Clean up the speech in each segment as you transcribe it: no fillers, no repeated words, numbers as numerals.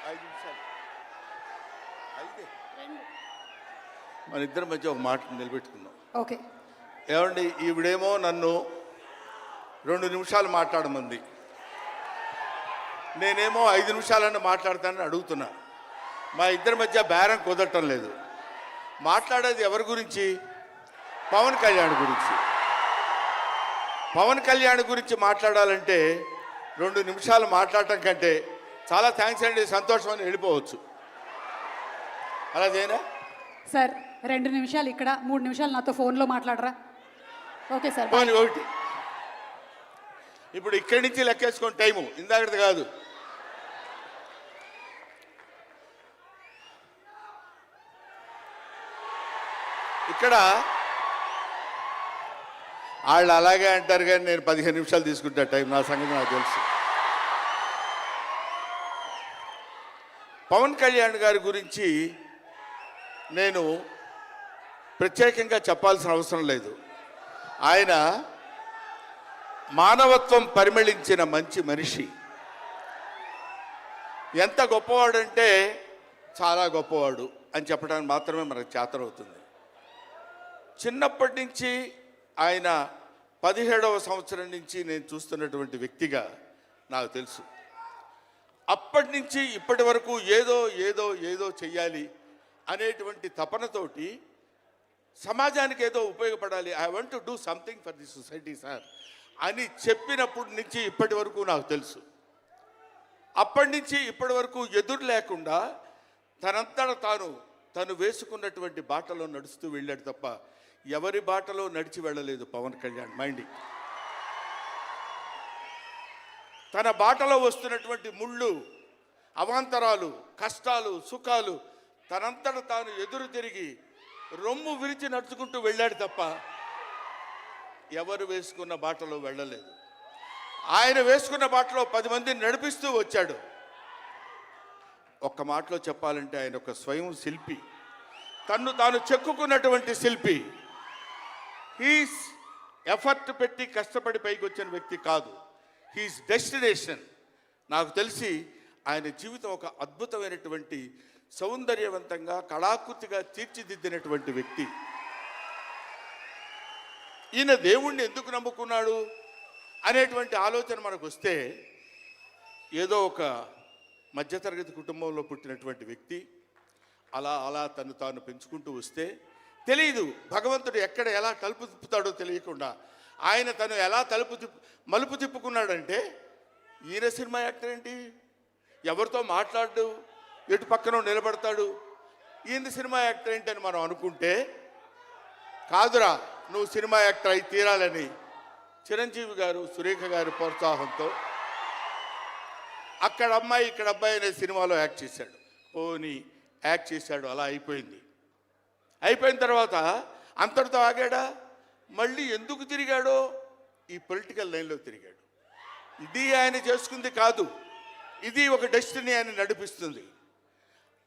5 నిమిషాలు అయితే మన ఇద్దరి మధ్య ఒక మాట నిలబెట్టుకుందాం. ఓకే. ఏమండి, ఈవిడేమో నన్ను 2 నిమిషాలు మాట్లాడమంది, నేనేమో 5 నిమిషాలన్నా మాట్లాడతానని అడుగుతున్నా. మా ఇద్దరి మధ్య బేరం కుదరటం లేదు. మాట్లాడేది ఎవరి గురించి? పవన్ కళ్యాణ్ గురించి. పవన్ కళ్యాణ్ గురించి మాట్లాడాలంటే 2 నిమిషాలు మాట్లాడటం కంటే చాలా థ్యాంక్స్ అండి, సంతోషం అని వెళ్ళిపోవచ్చు. అలా చేయనా సార్? 2 నిమిషాలు ఇక్కడ, 3 నిమిషాలు నాతో ఫోన్లో మాట్లాడరా? Okay sir. పోనీ ఒకటి. ఇప్పుడు ఇక్కడి నుంచి లెక్కేసుకొని టైము ఇందాకది కాదు. ఇక్కడ వాళ్ళు అలాగే అంటారు కానీ నేను 15 నిమిషాలు తీసుకుంటా టైం. నా సంగతి నాకు తెలుసు. పవన్ కళ్యాణ్ గారి గురించి నేను ప్రత్యేకంగా చెప్పాల్సిన అవసరం లేదు. ఆయన మానవత్వం పరిమళించిన మంచి మనిషి. ఎంత గొప్పవాడంటే చాలా గొప్పవాడు అని చెప్పడానికి మాత్రమే మనకు చేతనవుతుంది. చిన్నప్పటి నుంచి ఆయన 17వ సంవత్సరం నుంచి నేను చూస్తున్నటువంటి వ్యక్తిగా నాకు తెలుసు. అప్పటి నుంచి ఇప్పటి వరకు ఏదో ఏదో ఏదో చెయ్యాలి అనేటువంటి తపనతోటి సమాజానికి ఏదో ఉపయోగపడాలి, I want to do something for the society sir అని చెప్పినప్పటి నుంచి ఇప్పటి వరకు నాకు తెలుసు. అప్పటి నుంచి ఇప్పటి వరకు ఎదురు లేకుండా తనంతట తను వేసుకున్నటువంటి బాటలో నడుస్తూ వెళ్ళాడు తప్ప ఎవరి బాటలో నడిచి వెళ్ళలేదు పవన్ కళ్యాణ్. మైండ్ తన బాటలో వస్తున్నటువంటి ముళ్ళు, అవాంతరాలు, కష్టాలు, సుఖాలు తనంతట తాను ఎదురు తిరిగి రొమ్ము విరిచి నడుచుకుంటూ వెళ్ళాడు తప్ప ఎవరు వేసుకున్న బాటలో వెళ్ళలేదు. ఆయన వేసుకున్న బాటలో 10 మందిని నడిపిస్తూ వచ్చాడు. ఒక్క మాటలో చెప్పాలంటే ఆయన ఒక స్వయం శిల్పి, తన్ను తాను చెక్కుకున్నటువంటి శిల్పి. హీస్ ఎఫర్ట్ పెట్టి కష్టపడి పైకి వచ్చిన వ్యక్తి కాదు, హీస్ డెస్టినేషన్. నాకు తెలిసి ఆయన జీవితం ఒక అద్భుతమైనటువంటి సౌందర్యవంతంగా కళాకృతిగా తీర్చిదిద్దినటువంటి వ్యక్తి. ఈయన దేవుణ్ణి ఎందుకు నమ్ముకున్నాడు అనేటువంటి ఆలోచన మనకు వస్తే, ఏదో ఒక మధ్యతరగతి కుటుంబంలో పుట్టినటువంటి వ్యక్తి అలా అలా తను తాను పెంచుకుంటూ వస్తే తెలియదు భగవంతుడు ఎక్కడ ఎలా తలుపు తిప్పుతాడో తెలియకుండా ఆయన తను ఎలా మలుపు తిప్పుకున్నాడంటే, ఈయన సినిమా యాక్టర్ ఏంటి, ఎవరితో మాట్లాడు, ఎటు పక్కన నిలబడతాడు, ఈయన సినిమా యాక్టర్ ఏంటి అని మనం అనుకుంటే, కాదురా నువ్వు సినిమా యాక్టర్ అయి తీరాలని చిరంజీవి గారు, సురేఖ గారి ప్రోత్సాహంతో అక్కడ అమ్మాయి ఇక్కడ అబ్బాయి అనే సినిమాలో యాక్ట్ చేశాడు. పోనీ యాక్ట్ చేశాడు, అలా అయిపోయింది. అయిపోయిన తర్వాత అంతటితో ఆగాడా? మళ్ళీ ఎందుకు తిరిగాడో ఈ పొలిటికల్ లైన్లో తిరిగాడు. ఇది ఆయన చేసుకుంది కాదు, ఇది ఒక డెస్టినీ ఆయన నడిపిస్తుంది.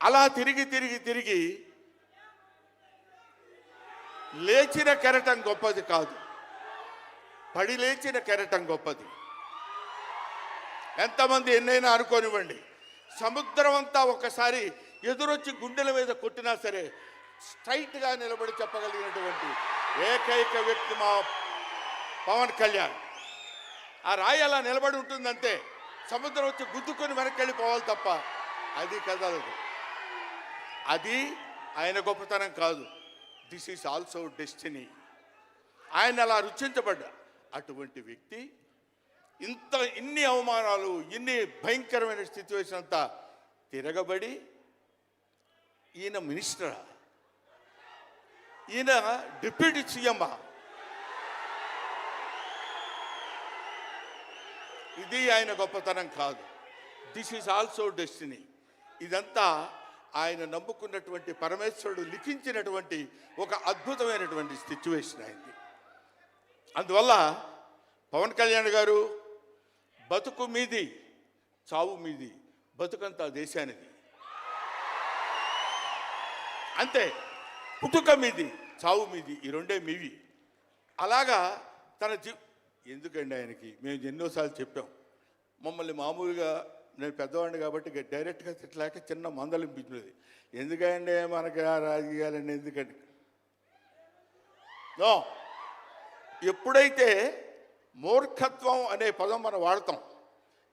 అలా తిరిగి తిరిగి తిరిగి లేచిన కెరటం గొప్పది కాదు, పడి లేచిన కెరటం గొప్పది. ఎంతమంది ఎన్నైనా అనుకోనివ్వండి, సముద్రం అంతా ఒకసారి ఎదురొచ్చి గుండెల మీద కొట్టినా సరే స్ట్రైట్గా నిలబడి చెప్పగలిగినటువంటి ఏకైక వ్యక్తి మా పవన్ కళ్యాణ్. ఆ రాయి అలా నిలబడి ఉంటుందంటే సముద్రం వచ్చి గుద్దుకొని వెనక్కి వెళ్ళిపోవాలి తప్ప అది కదలదు. అది ఆయన గొప్పతనం కాదు, దిస్ ఈజ్ ఆల్సో డెస్టినీ. ఆయన అలా రుచించబడ్డా అటువంటి వ్యక్తి ఇన్ని అవమానాలు, ఇన్ని భయంకరమైన సిచ్యువేషన్ అంతా తిరగబడి ఈయన మినిస్టరా, ఈయన డిప్యూటీ సీఎమ్మా, ఇది ఆయన గొప్పతనం కాదు. This is also destiny. ఇదంతా ఆయన నమ్ముకున్నటువంటి పరమేశ్వరుడు లిఖించినటువంటి ఒక అద్భుతమైనటువంటి సిచ్యువేషన్ అయింది. అందువల్ల పవన్ కళ్యాణ్ గారు బతుకు మీది, చావు మీది, బతుకంతా దేశానిది. అంతే, పుట్టుక మీది, చావు మీది, ఈ రెండే మీవి. అలాగా తన ఎందుకండి ఆయనకి మేము ఎన్నోసార్లు చెప్పాం, మమ్మల్ని మామూలుగా నేను పెద్దవాడిని కాబట్టి డైరెక్ట్గా తిట్టలేక చిన్న మందలింపించినది. ఎందుకంటే మనకి ఆ రాజకీయాలండి ఎందుకంటే నో, ఎప్పుడైతే మూర్ఖత్వం అనే పదం మనం వాడతాం,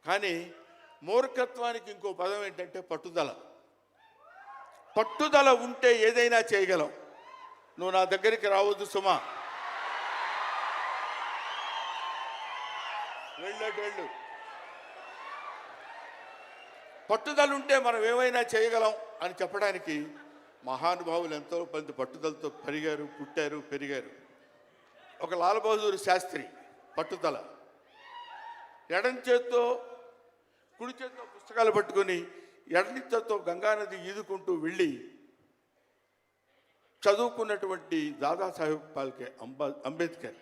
కానీ మూర్ఖత్వానికి ఇంకో పదం ఏంటంటే పట్టుదల. పట్టుదల ఉంటే ఏదైనా చేయగలం. నువ్వు నా దగ్గరికి రావద్దు సుమా, వెళ్ళు. పట్టుదల ఉంటే మనం ఏమైనా చేయగలం అని చెప్పడానికి మహానుభావులు ఎంతో మంది పట్టుదలతో పుట్టారు, పెరిగారు. ఒక లాల్ బహదూర్ శాస్త్రి పట్టుదల, ఎడం చేత్తో కుడి చేత్తో పుస్తకాలు పట్టుకొని ఎడని చేత్తో గంగానది ఈదుకుంటూ వెళ్ళి చదువుకున్నటువంటి దాదాసాహెబ్ ఫాల్కే అంబేద్కర్.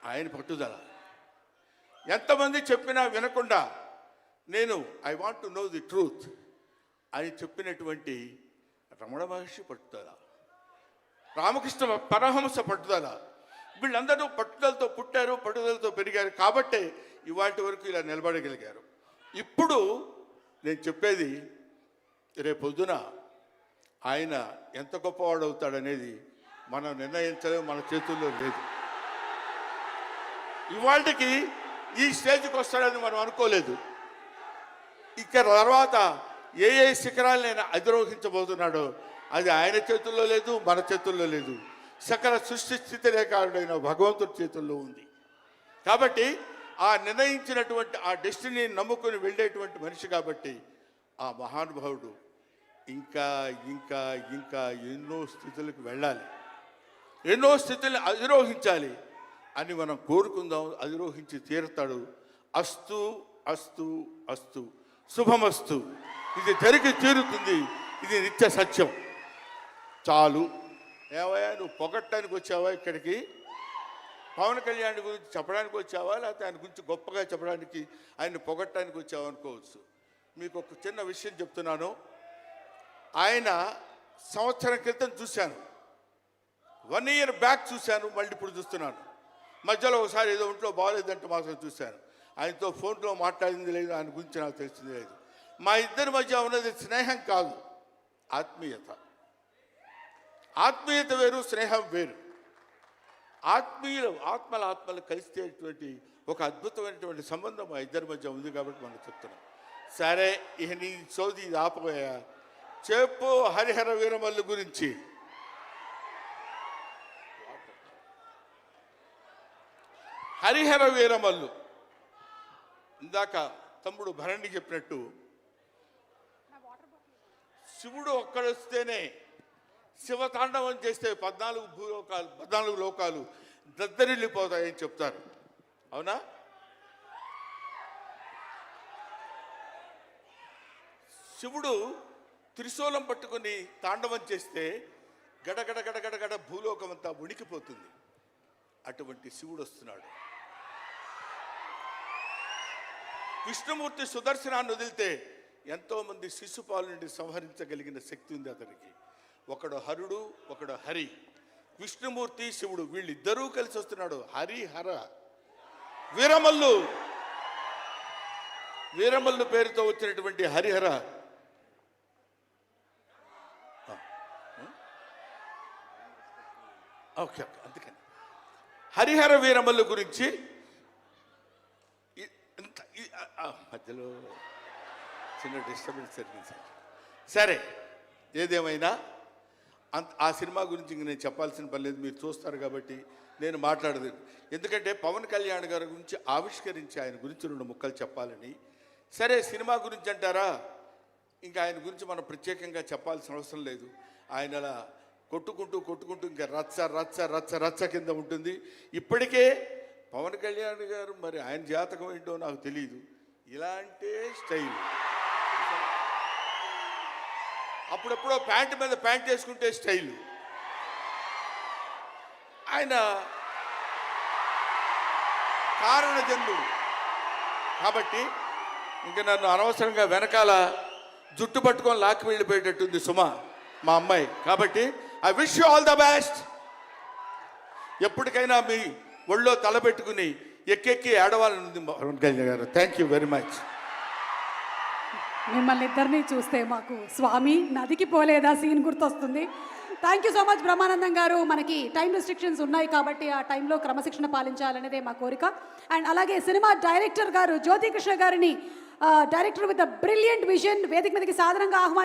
ఆయన పట్టుదల. ఎంతమంది చెప్పినా వినకుండా నేను I want to know the truth అని చెప్పినటువంటి రమణ మహర్షి పట్టుదల, రామకృష్ణ పరమహంస పట్టుదల. వీళ్ళందరూ పట్టుదలతో పుట్టారు, పట్టుదలతో పెరిగారు కాబట్టే ఇవాటి వరకు ఇలా నిలబడగలిగారు. ఇప్పుడు నేను చెప్పేది, రేపొద్దున ఆయన ఎంత గొప్పవాడు అవుతాడనేది మనం నిర్ణయించలేము, మన చేతుల్లో లేదు. ఇవాళకి ఈ స్టేజ్కి వస్తాడని మనం అనుకోలేదు. ఇక తర్వాత ఏ శిఖరాలనైనా అధిరోహించబోతున్నాడో అది ఆయన చేతుల్లో లేదు, మన చేతుల్లో లేదు. సకల సృష్టి స్థితి రేఖారుడైన భగవంతుడి చేతుల్లో ఉంది. కాబట్టి ఆ నిర్ణయించినటువంటి ఆ డెస్టినీని నమ్ముకొని వెళ్ళేటువంటి మనిషి కాబట్టి ఆ మహానుభావుడు ఇంకా ఇంకా ఇంకా ఎన్నో స్థితులకు వెళ్ళాలి, ఎన్నో స్థితులను అధిరోహించాలి అని మనం కోరుకుందాం. అధిరోహించి తీరుతాడు. అస్తు అస్తు అస్తు, శుభమస్తు. ఇది జరిగి తీరుతుంది, ఇది నిత్య సత్యం. చాలు. ఏవయ్యా, నువ్వు పొగట్టడానికి వచ్చావా ఇక్కడికి? పవన్ కళ్యాణ్ గురించి చెప్పడానికి వచ్చావా, లేకపోతే ఆయన గురించి గొప్పగా చెప్పడానికి, ఆయన్ని పొగట్టడానికి వచ్చావా అనుకోవచ్చు. మీకు ఒక చిన్న విషయం చెప్తున్నాను. ఆయన సంవత్సరం క్రితం చూశాను, 1 year బ్యాక్ చూశాను, మళ్ళీ ఇప్పుడు చూస్తున్నాను. మధ్యలో ఒకసారి ఏదో ఒంట్లో బాగోలేదంటే మాత్రం చూశాను. ఆయనతో ఫోన్లో మాట్లాడింది లేదు, ఆయన గురించి నాకు తెలిసింది లేదు. మా ఇద్దరి మధ్య ఉన్నది స్నేహం కాదు, ఆత్మీయత. ఆత్మీయత వేరు, స్నేహం వేరు. ఆత్మలు కలిసేటువంటి ఒక అద్భుతమైనటువంటి సంబంధం మా ఇద్దరి మధ్య ఉంది కాబట్టి మనం చెప్తున్నాం. సరే, ఇక నీ సోది ఇది ఆపబోయా. చెప్పు హరిహర వీరమల్లు గురించి. హరిహర వీరమల్లు ఇందాక తమ్ముడు భరణి చెప్పినట్టు, శివుడు ఒక్కడొస్తేనే శివతాండవం చేస్తే 14 లోకాలు దద్దరిల్లిపోతాయని చెప్తారు. అవునా? శివుడు త్రిశూలం పట్టుకొని తాండవం చేస్తే గడగడ గడగడగడ భూలోకం అంతా ఉణికిపోతుంది. అటువంటి శివుడు వస్తున్నాడు. విష్ణుమూర్తి సుదర్శనాన్ని వదిలితే ఎంతోమంది శిశుపాలు నుండి సంహరించగలిగిన శక్తి ఉంది అతనికి. ఒకడు హరుడు, ఒకడు హరి. విష్ణుమూర్తి, శివుడు వీళ్ళిద్దరూ కలిసి వస్తున్నాడు. హరిహర వీరమల్లు పేరుతో వచ్చినటువంటి హరిహర ఓకే, అందుకని హరిహర వీరమల్లు గురించి మధ్యలో చిన్న డిస్టర్బెన్స్ జరిగింది సార్. సరే, ఏదేమైనా ఆ సినిమా గురించి ఇంక నేను చెప్పాల్సిన పని లేదు, మీరు చూస్తారు కాబట్టి నేను మాట్లాడదు. ఎందుకంటే పవన్ కళ్యాణ్ గారి గురించి ఆవిష్కరించి ఆయన గురించి 2 ముక్కలు చెప్పాలని. సరే, సినిమా గురించి అంటారా, ఇంకా ఆయన గురించి మనం ప్రత్యేకంగా చెప్పాల్సిన అవసరం లేదు. ఆయన అలా కొట్టుకుంటూ ఇంకా రచ్చ రచ్చ రచ్చ రచ్చ కింద ఉంటుంది. ఇప్పటికే పవన్ కళ్యాణ్ గారు, మరి ఆయన జాతకం ఏంటో నాకు తెలియదు, ఇలాంటి స్టైల్. అప్పుడెప్పుడో ప్యాంటు మీద ప్యాంట్ వేసుకుంటే స్టైలు. ఆయన కారణ జన్ముడు కాబట్టి ఇంకా నన్ను అనవసరంగా వెనకాల జుట్టు పట్టుకొని లాక్కి వెళ్ళిపోయేటట్టుంది సుమ, మా అమ్మాయి. కాబట్టి I wish you all the best. ఎప్పటికైనా మీ ఒళ్ళో తలపెట్టుకుని ఎక్కెక్కి ఏడవాలని ఉంది పవన్ కళ్యాణ్ గారు. Thank you very much. మిమ్మల్ని ఇద్దరిని చూస్తే మాకు స్వామి నదికి పోలేదా సీన్ గుర్తొస్తుంది. Thank you so much Brahmanandam గారు. మనకి టైం రెస్ట్రిక్షన్స్ ఉన్నాయి కాబట్టి ఆ టైంలో క్రమశిక్షణ పాలించాలనేదే మా కోరిక. అండ్ అలాగే సినిమా డైరెక్టర్ గారు జ్యోతి కృష్ణ గారిని, director with a brilliant vision, వేదిక మీదకి సాధారణంగా ఆహ్వానం